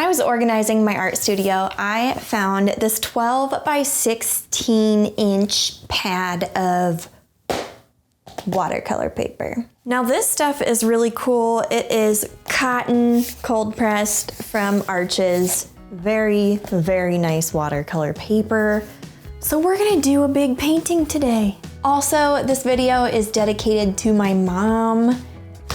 I was organizing my art studio, I found this 12 by 16 inch pad of watercolor paper. Now this stuff is really cool. It is cotton, cold pressed from Arches. Very, very nice watercolor paper. So we're gonna do a big painting today. Also, this video is dedicated to my mom.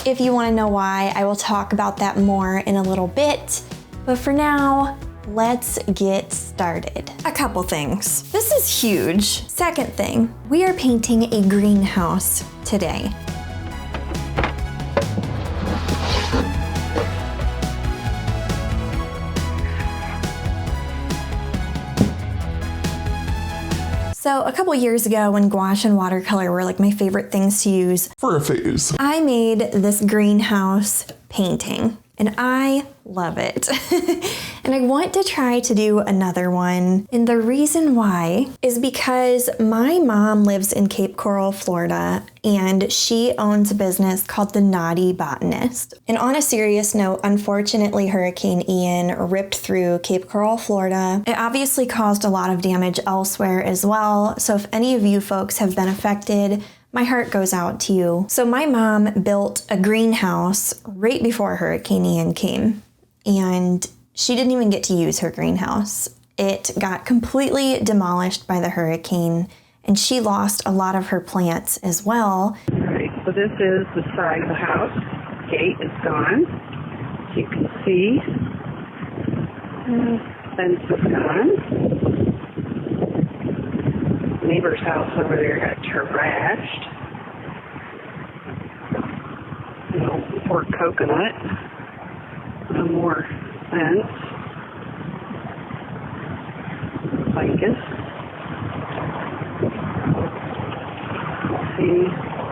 If you wanna know why, I will talk about that more in a little bit. But for now, let's get started. A couple things. This is huge. Second thing, we are painting a greenhouse today. So a couple years ago when gouache and watercolor were like my favorite things to use for a phase, I made this greenhouse painting and I love it. And I want to try to do another one. And the reason why is because my mom lives in Cape Coral, Florida, and she owns a business called The Naughty Botanist. And on a serious note, unfortunately, Hurricane Ian ripped through Cape Coral, Florida. It obviously caused a lot of damage elsewhere as well. So if any of you folks have been affected, my heart goes out to you. So my mom built a greenhouse right before Hurricane Ian came, and she didn't even get to use her greenhouse. It got completely demolished by the hurricane, and she lost a lot of her plants as well. All right, so this is the side of the house. Gate is gone. As you can see, fence is gone. Neighbor's house over there got trashed. Poor coconut. No more fence. Ficus. See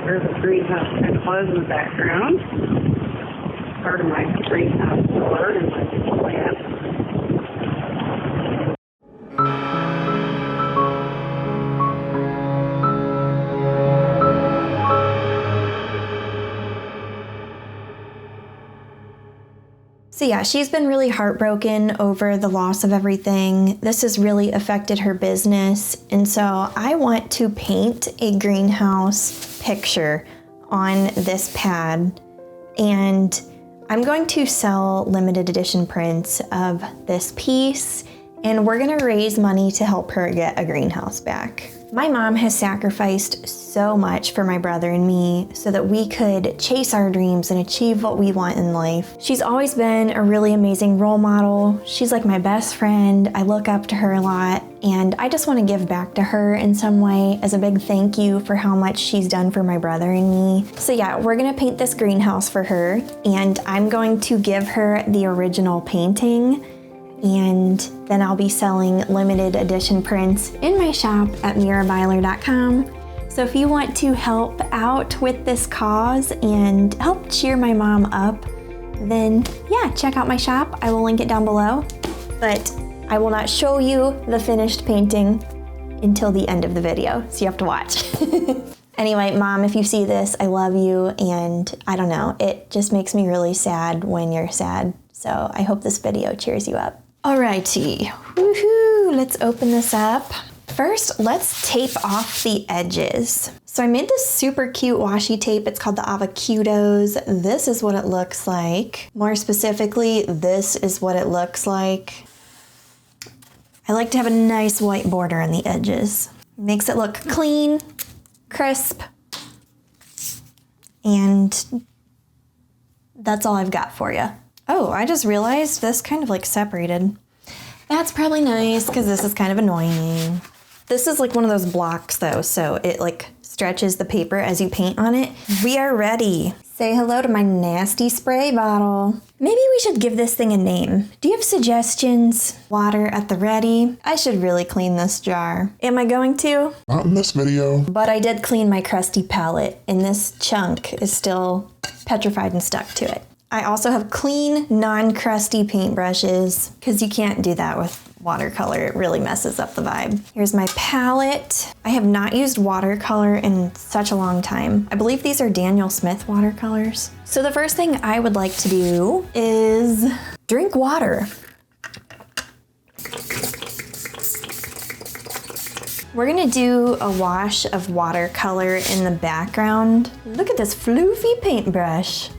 where the greenhouse kind of was in the background. Part of my greenhouse door and my plants. So yeah, she's been really heartbroken over the loss of everything. This has really affected her business. And so I want to paint a greenhouse picture on this pad. And I'm going to sell limited edition prints of this piece. And we're gonna raise money to help her get a greenhouse back. My mom has sacrificed so much for my brother and me so that we could chase our dreams and achieve what we want in life. She's always been a really amazing role model. She's like my best friend. I look up to her a lot, and I just want to give back to her in some way as a big thank you for how much she's done for my brother and me. So yeah, we're gonna paint this greenhouse for her, and I'm going to give her the original painting, and then I'll be selling limited edition prints in my shop at mirabyler.com. So if you want to help out with this cause and help cheer my mom up, then yeah, check out my shop. I will link it down below, but I will not show you the finished painting until the end of the video, so you have to watch. Anyway, Mom, if you see this, I love you, and I don't know, it just makes me really sad when you're sad. So I hope this video cheers you up. Alrighty, woohoo, let's open this up. First, let's tape off the edges. So I made this super cute washi tape. It's called the Avocados. This is what it looks like. More specifically, this is what it looks like. I like to have a nice white border on the edges. Makes it look clean, crisp, and that's all I've got for you. Oh, I just realized this kind of like separated. That's probably nice because this is kind of annoying. This is like one of those blocks though, so it like stretches the paper as you paint on it. We are ready. Say hello to my nasty spray bottle. Maybe we should give this thing a name. Do you have suggestions? Water at the ready. I should really clean this jar. Am I going to? Not in this video. But I did clean my crusty palette, and this chunk is still petrified and stuck to it. I also have clean, non-crusty paintbrushes, because you can't do that with watercolor. It really messes up the vibe. Here's my palette. I have not used watercolor in such a long time. I believe these are Daniel Smith watercolors. So the first thing I would like to do is drink water. We're gonna do a wash of watercolor in the background. Look at this floofy paintbrush.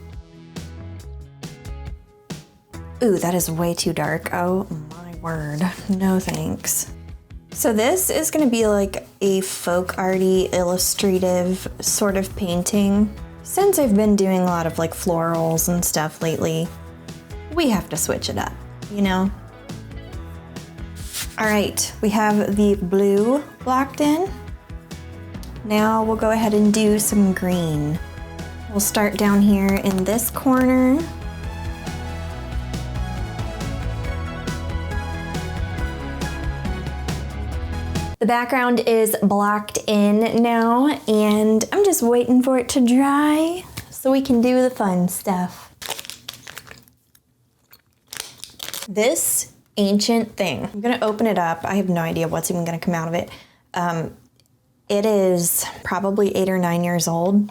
Ooh, that is way too dark. Oh my word, no thanks. So this is gonna be like a folk arty, illustrative sort of painting. Since I've been doing a lot of like florals and stuff lately, we have to switch it up, you know? All right, we have the blue blocked in. Now we'll go ahead and do some green. We'll start down here in this corner. The background is blocked in now, and I'm just waiting for it to dry so we can do the fun stuff. This ancient thing, I'm gonna open it up. I have no idea what's even gonna come out of it. It is probably 8 or 9 years old.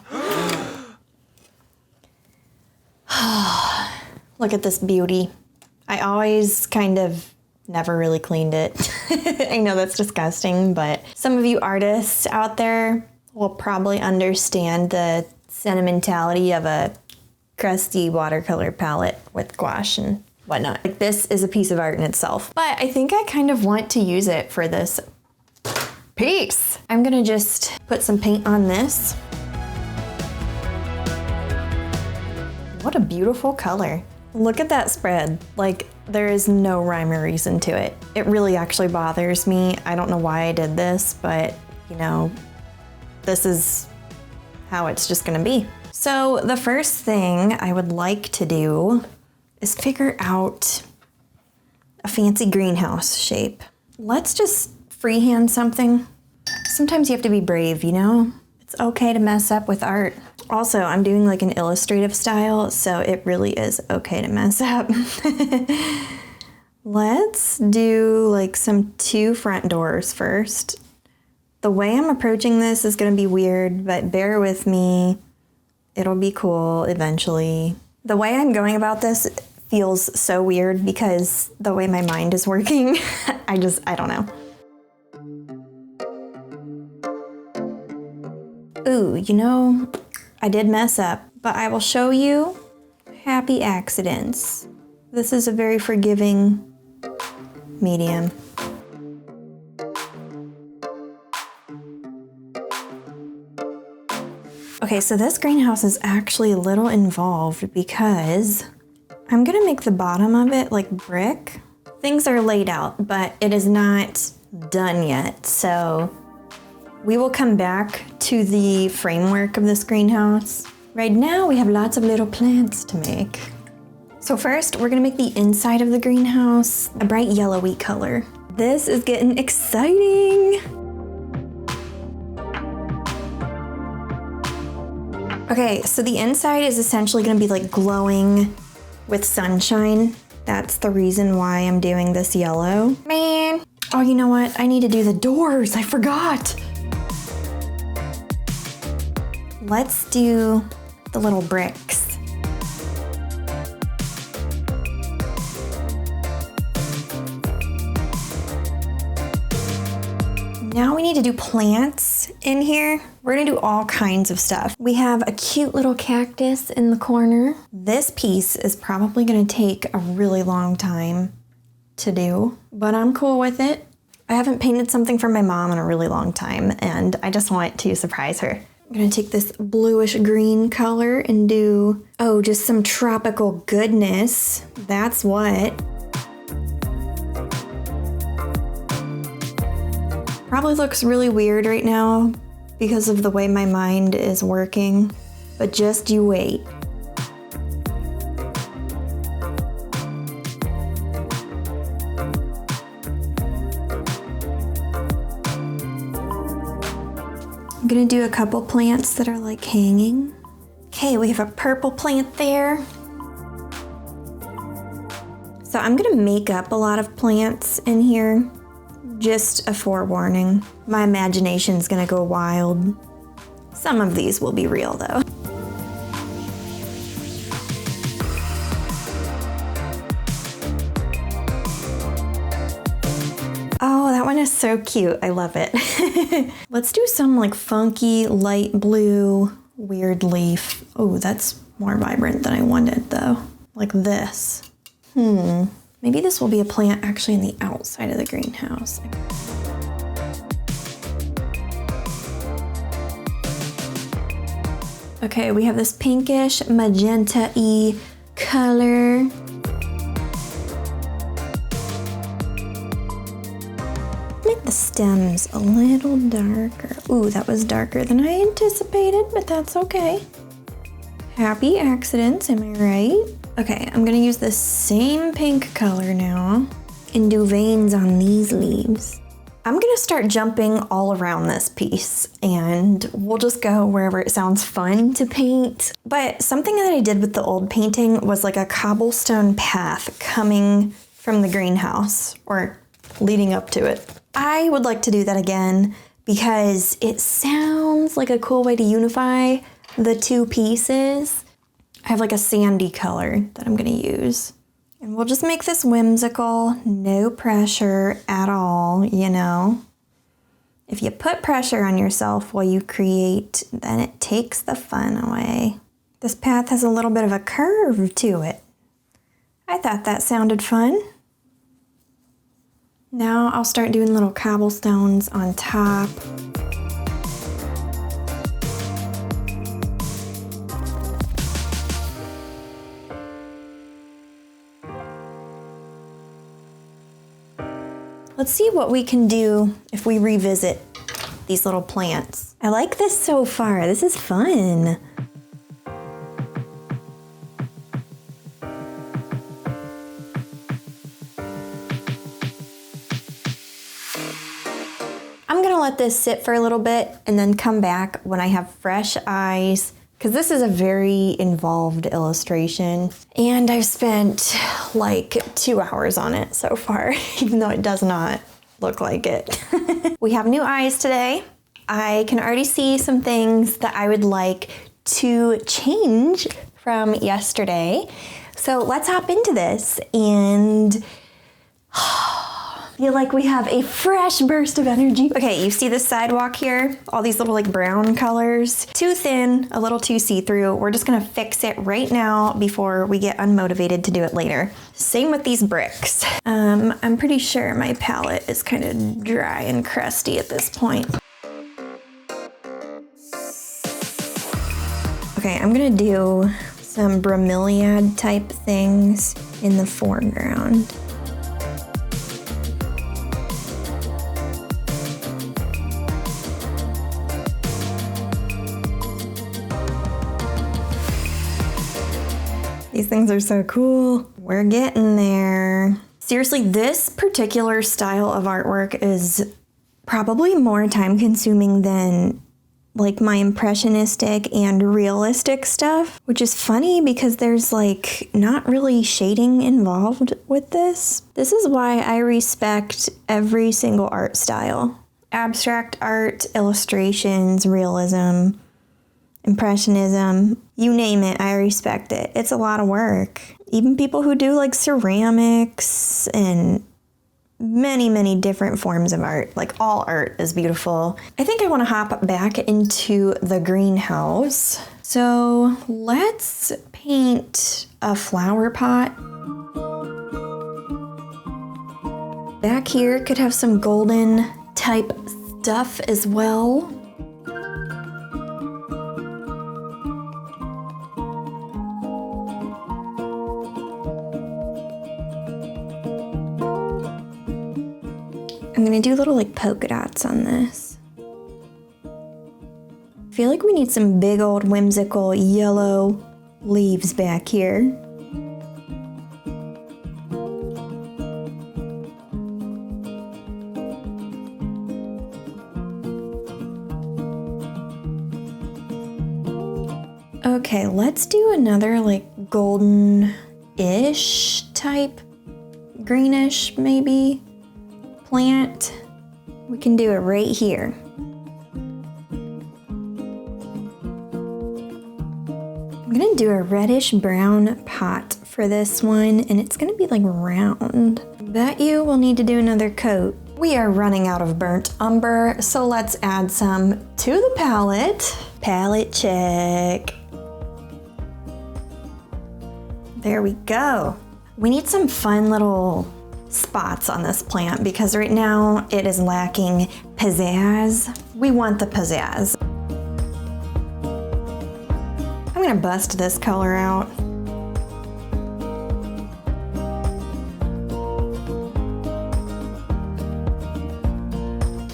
Look at this beauty. I always kind of never really cleaned it. I know that's disgusting, but some of you artists out there will probably understand the sentimentality of a crusty watercolor palette with gouache and whatnot. Like, this is a piece of art in itself, but I think I kind of want to use it for this piece. I'm gonna just put some paint on this. What a beautiful color. Look at that spread. Like, there is no rhyme or reason to it. It really actually bothers me. I don't know why I did this, but you know, this is how it's just gonna be. So the first thing I would like to do is figure out a fancy greenhouse shape. Let's just freehand something. Sometimes you have to be brave, you know? It's okay to mess up with art. Also, I'm doing like an illustrative style, so it really is okay to mess up. Let's do like some 2 front doors first. The way I'm approaching this is gonna be weird, but bear with me. It'll be cool eventually. The way I'm going about this feels so weird because the way my mind is working, I don't know. Ooh, you know, I did mess up, but I will show you happy accidents. This is a very forgiving medium. Okay, so this greenhouse is actually a little involved because I'm gonna make the bottom of it like brick. Things are laid out, but it is not done yet, so we will come back to the framework of this greenhouse. Right now, we have lots of little plants to make. So first, we're gonna make the inside of the greenhouse a bright yellowy color. This is getting exciting. Okay, so the inside is essentially gonna be like glowing with sunshine. That's the reason why I'm doing this yellow. Man, oh, you know what? I need to do the doors, I forgot. Let's do the little bricks. Now we need to do plants in here. We're gonna do all kinds of stuff. We have a cute little cactus in the corner. This piece is probably gonna take a really long time to do, but I'm cool with it. I haven't painted something for my mom in a really long time, and I just want to surprise her. I'm gonna take this bluish green color and do, oh, just some tropical goodness. That's what. Probably looks really weird right now because of the way my mind is working, but just you wait. I'm gonna do a couple plants that are like hanging. Okay, we have a purple plant there. So I'm gonna make up a lot of plants in here. Just a forewarning. My imagination's gonna go wild. Some of these will be real though. Oh, that one is so cute. I love it. Let's do some like funky light blue weird leaf. Oh, that's more vibrant than I wanted though. Like this. Maybe this will be a plant actually in the outside of the greenhouse. Okay, we have this pinkish magenta-y color. Make the stems a little darker. Ooh, that was darker than I anticipated, but that's okay. Happy accidents, am I right? Okay, I'm gonna use the same pink color now and do veins on these leaves. I'm gonna start jumping all around this piece and we'll just go wherever it sounds fun to paint. But something that I did with the old painting was like a cobblestone path coming from the greenhouse or leading up to it. I would like to do that again because it sounds like a cool way to unify the two pieces. I have like a sandy color that I'm gonna use. And we'll just make this whimsical, no pressure at all, you know. If you put pressure on yourself while you create, then it takes the fun away. This path has a little bit of a curve to it. I thought that sounded fun. Now I'll start doing little cobblestones on top. Let's see what we can do if we revisit these little plants. I like this so far. This is fun. I'm gonna let this sit for a little bit and then come back when I have fresh eyes, because this is a very involved illustration and I've spent like 2 hours on it so far, even though it does not look like it. We have new eyes today. I can already see some things that I would like to change from yesterday. So let's hop into this and feel like we have a fresh burst of energy. Okay, you see this sidewalk here? All these little like brown colors. Too thin, a little too see-through. We're just gonna fix it right now before we get unmotivated to do it later. Same with these bricks. I'm pretty sure my palette is kind of dry and crusty at this point. Okay, I'm gonna do some bromeliad type things in the foreground. These things are so cool. We're getting there. Seriously, this particular style of artwork is probably more time consuming than like my impressionistic and realistic stuff, which is funny because there's like not really shading involved with this. This is why I respect every single art style. Abstract art, illustrations, realism, impressionism, you name it, I respect it. It's a lot of work. Even people who do like ceramics and many different forms of art, like all art is beautiful. I think I want to hop back into the greenhouse. So let's paint a flower pot. Back here could have some golden type stuff as well. I'm gonna do little like polka dots on this. I feel like we need some big old whimsical yellow leaves back here. Okay, let's do another like golden-ish type, greenish maybe, plant. We can do it right here. I'm gonna do a reddish brown pot for this one, and it's gonna be like round. Bet you will need to do another coat. We are running out of burnt umber, so let's add some to the palette. Palette check. There we go. We need some fun little spots on this plant because right now it is lacking pizzazz. We want the pizzazz. I'm gonna bust this color out.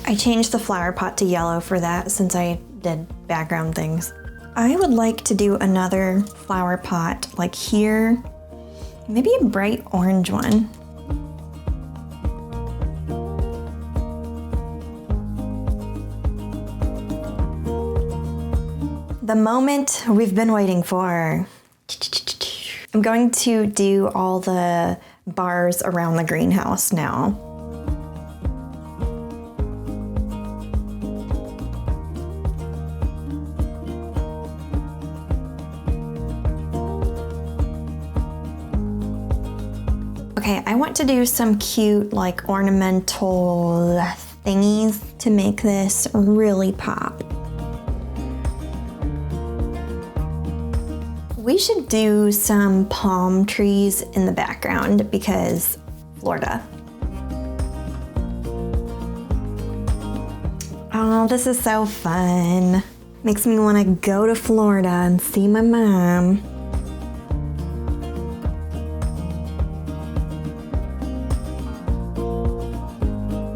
I changed the flower pot to yellow for that since I did background things. I would like to do another flower pot like here, maybe a bright orange one. The moment we've been waiting for. I'm going to do all the bars around the greenhouse now. Okay, I want to do some cute like ornamental thingies to make this really pop. We should do some palm trees in the background because Florida. Oh, this is so fun. Makes me want to go to Florida and see my mom.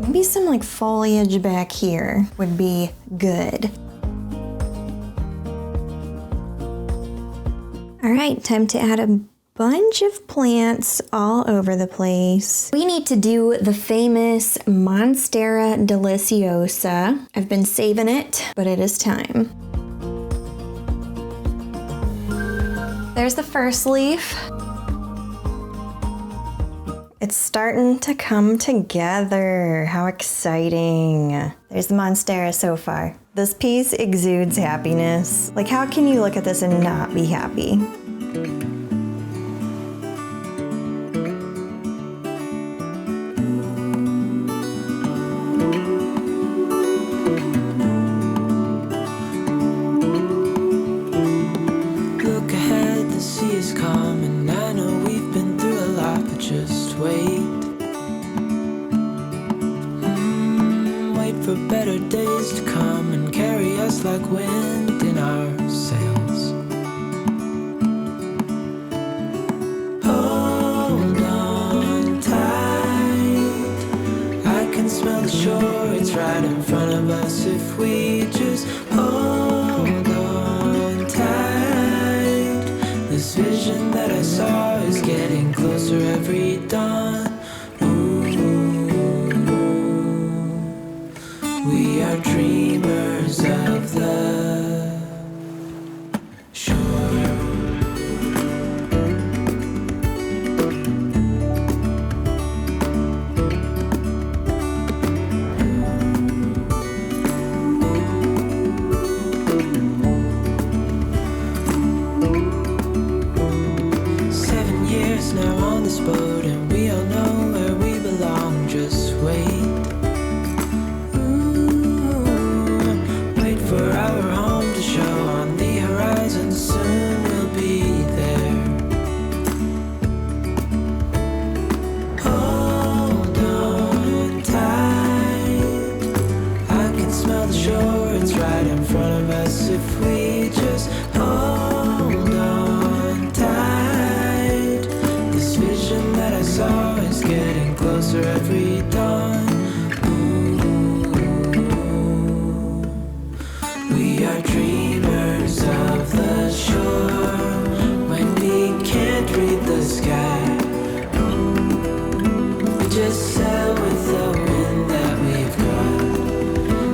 Maybe some like foliage back here would be good. All right, time to add a bunch of plants all over the place. We need to do the famous Monstera Deliciosa. I've been saving it, but it is time. There's the first leaf. It's starting to come together. How exciting. There's the Monstera so far. This piece exudes happiness. Like, how can you look at this and not be happy? Look ahead, the sea is calm, and I know we've been through a lot, but just wait. Wait for better days to come and carry us like wind in our sails. Hold on tight, I can smell the shore, it's right in front of us if we just hold on tight. This vision that I saw is getting closer every dawn. We are dreamers of the shore. Now on this boat, and we all know where we belong. Just wait. Wait for our home to show on the horizon. Soon we'll be there. Hold on tight, I can smell the shore, it's right in front of us if we just hold on tight. This vision that I saw is getting closer every dawn. We are dreamers of the shore. When we can't read the sky, we just sail with the wind that we've got.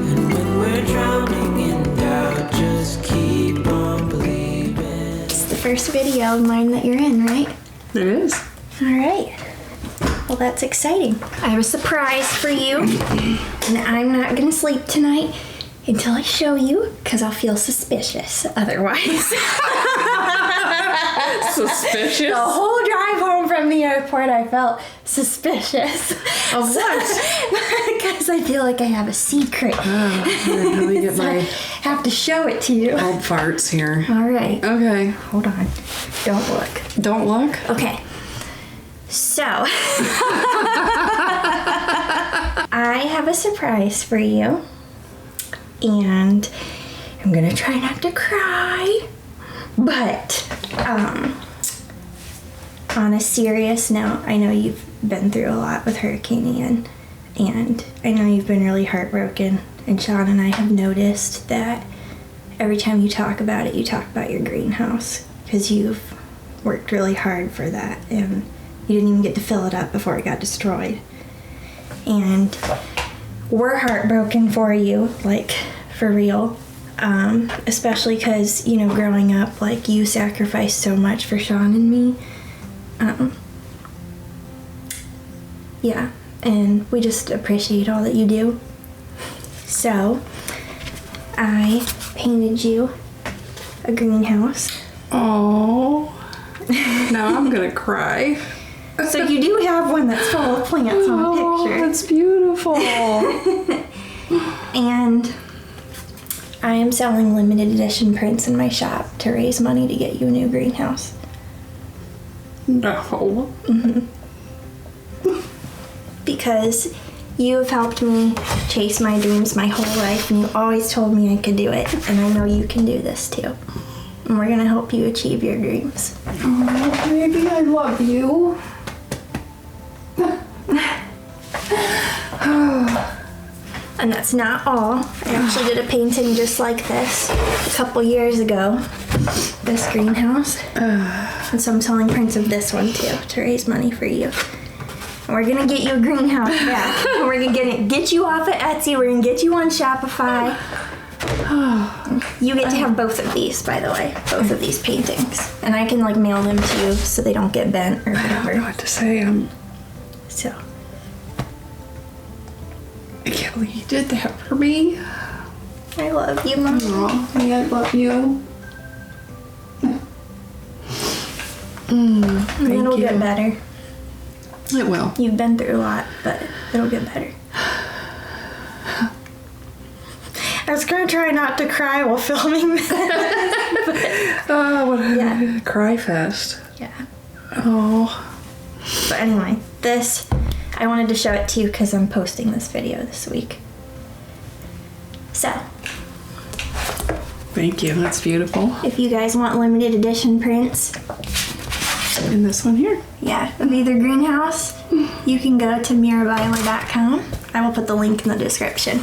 And when we're drowning in doubt, just keep on believing. It's the first video of mine that you're in, right? It is. All right. Well, that's exciting. I have a surprise for you, and I'm not gonna sleep tonight until I show you, because I'll feel suspicious otherwise. Suspicious? The whole drive home from the airport, I felt suspicious. Of what? Because I feel like I have a secret. Let me get So I my have to show it to you. old farts here. All right. Okay. Hold on. Don't look. Don't look. Okay. So, I have a surprise for you. And I'm gonna try not to cry. But, on a serious note, I know you've been through a lot with Hurricane Ian. And I know you've been really heartbroken. And Sean and I have noticed that every time you talk about it, you talk about your greenhouse. Because you've worked really hard for that. And you didn't even get to fill it up before it got destroyed. And we're heartbroken for you, like, for real. Especially because, you know, growing up, like, you sacrificed so much for Sean and me. Yeah, and we just appreciate all that you do. So, I painted you a greenhouse. Oh. Now I'm gonna cry. So you do have one that's full of plants on the picture. That's beautiful. And I am selling limited edition prints in my shop to raise money to get you a new greenhouse. No. Because you have helped me chase my dreams my whole life, and you always told me I could do it, and I know you can do this too. And we're gonna help you achieve your dreams. Oh, baby, I love you. And that's not all. I actually did a painting just like this a couple years ago. This greenhouse. And so I'm selling prints of this one too to raise money for you. And we're gonna get you a greenhouse back. And we're gonna get you off of Etsy. We're gonna get you on Shopify. You get to have both of these, by the way. Both of these paintings. And I can like mail them to you so they don't get bent or I don't know whatever. what to say. So I can't believe you did that for me. I love you, Mom. Oh, I love you. And it'll get better. It will. You've been through a lot, but it'll get better. I was gonna try not to cry while filming that. Oh, what a Yeah. cry fest. Yeah. Oh. But anyway, this, I wanted to show it to you because I'm posting this video this week. So, Thank you. That's beautiful. if you guys want limited edition prints, And this one here. yeah, of either greenhouse, you can go to mirabyler.com. I will put the link in the description.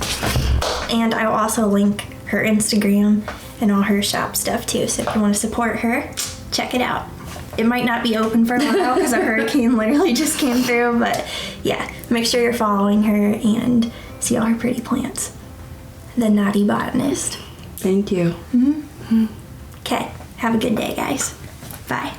And I will also link her Instagram and all her shop stuff too. So if you want to support her, check it out. It might not be open for a while because a hurricane literally just came through, but yeah, make sure you're following her and see all her pretty plants. The Naughty Botanist. Thank you. Okay, have a good day, guys. Bye.